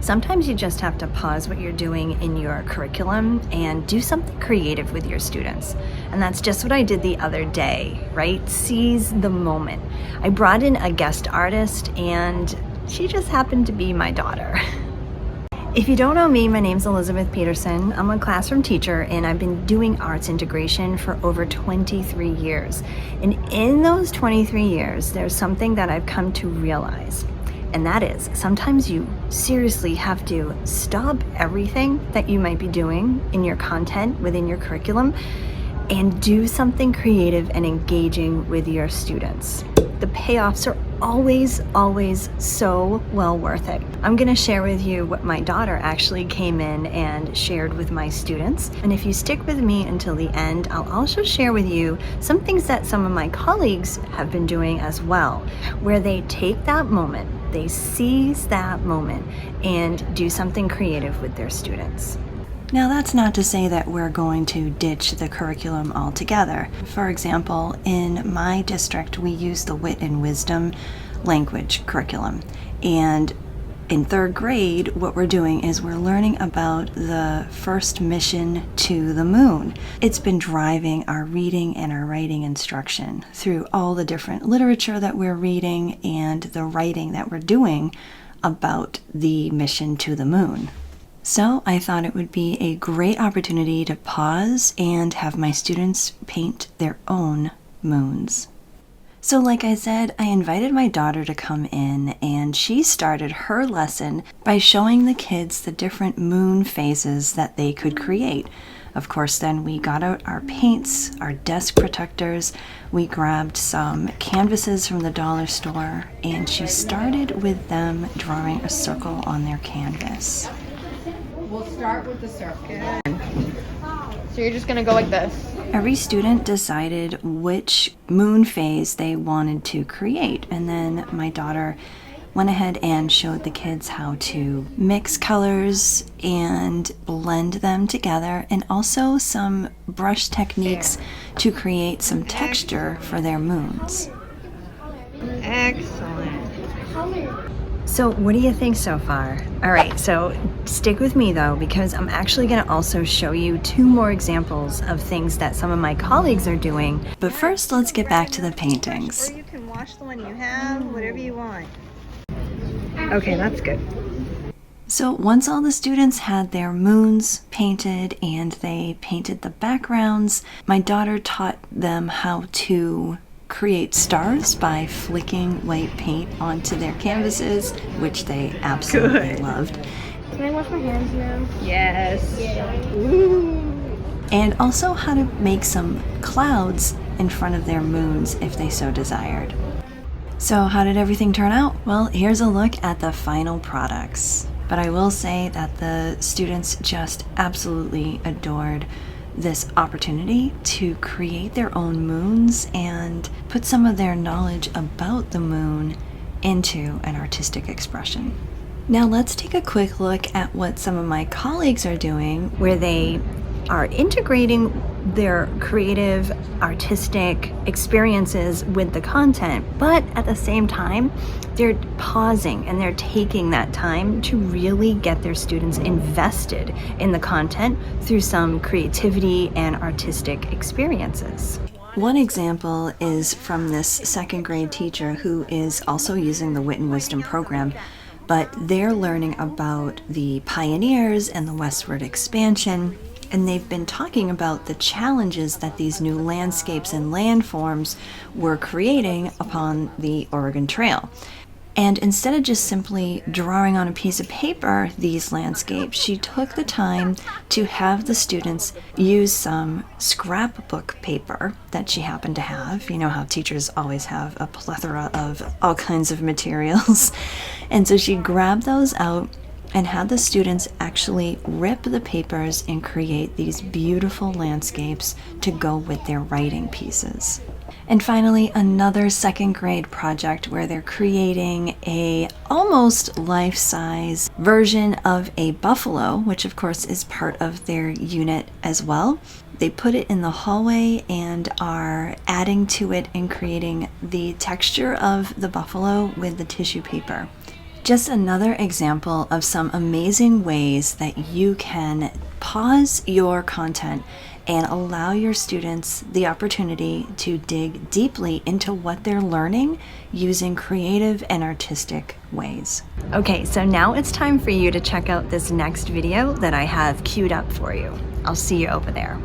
Sometimes you just have to pause what you're doing in your curriculum and do something creative with your students. And that's just what I did the other day, right? Seize the moment. I brought in a guest artist and she just happened to be my daughter. If you don't know me, my name's Elizabeth Peterson. I'm a classroom teacher and I've been doing arts integration for over 23 years. And in those 23 years, there's something that I've come to realize. And that is, sometimes you seriously have to stop everything that you might be doing in your content within your curriculum and do something creative and engaging with your students. The payoffs are always so well worth it. I'm gonna share with you what my daughter actually came in and shared with my students. And if you stick with me until the end, I'll also share with you some things that some of my colleagues have been doing as well, where they take that moment, they seize that moment and do something creative with their students. Now, that's not to say that we're going to ditch the curriculum altogether. For example, in my district, we use the Wit and Wisdom language curriculum. And in third grade, what we're doing is we're learning about the first mission to the moon. It's been driving our reading and our writing instruction through all the different literature that we're reading and the writing that we're doing about the mission to the moon. So I thought it would be a great opportunity to pause and have my students paint their own moons. So like I said, I invited my daughter to come in and she started her lesson by showing the kids the different moon phases that they could create. Of course, then we got out our paints, our desk protectors, we grabbed some canvases from the dollar store, and she started with them drawing a circle on their canvas. We'll start with the circle. So you're just gonna go like this. Every student decided which moon phase they wanted to create, and then my daughter went ahead and showed the kids how to mix colors and blend them together, and also some brush techniques to create some texture for their moons. Excellent. So what do you think so far? All right, so stick with me though, because I'm actually gonna also show you two more examples of things that some of my colleagues are doing. But first, let's get back to the paintings. Or you can wash the one you have, whatever you want. Okay, that's good. So once all the students had their moons painted and they painted the backgrounds, my daughter taught them how to create stars by flicking white paint onto their canvases, which they absolutely loved. Can I wash my hands now? Yes. Yeah. Ooh. And also how to make some clouds in front of their moons if they so desired. So how did everything turn out? Well, here's a look at the final products. But I will say that the students just absolutely adored this opportunity to create their own moons and put some of their knowledge about the moon into an artistic expression. Now let's take a quick look at what some of my colleagues are doing, where they are integrating their creative, artistic experiences with the content, but at the same time, they're pausing and they're taking that time to really get their students invested in the content through some creativity and artistic experiences. One example is from this second grade teacher who is also using the Wit and Wisdom program, but they're learning about the pioneers and the westward expansion. And they've been talking about the challenges that these new landscapes and landforms were creating upon the Oregon Trail. And instead of just simply drawing on a piece of paper these landscapes, she took the time to have the students use some scrapbook paper that she happened to have. You know how teachers always have a plethora of all kinds of materials. And so she grabbed those out and had the students actually rip the papers and create these beautiful landscapes to go with their writing pieces. And finally, another second grade project where they're creating a almost life-size version of a buffalo, which of course is part of their unit as well. They put it in the hallway and are adding to it and creating the texture of the buffalo with the tissue paper. Just another example of some amazing ways that you can pause your content and allow your students the opportunity to dig deeply into what they're learning using creative and artistic ways. Okay, so now it's time for you to check out this next video that I have queued up for you. I'll see you over there.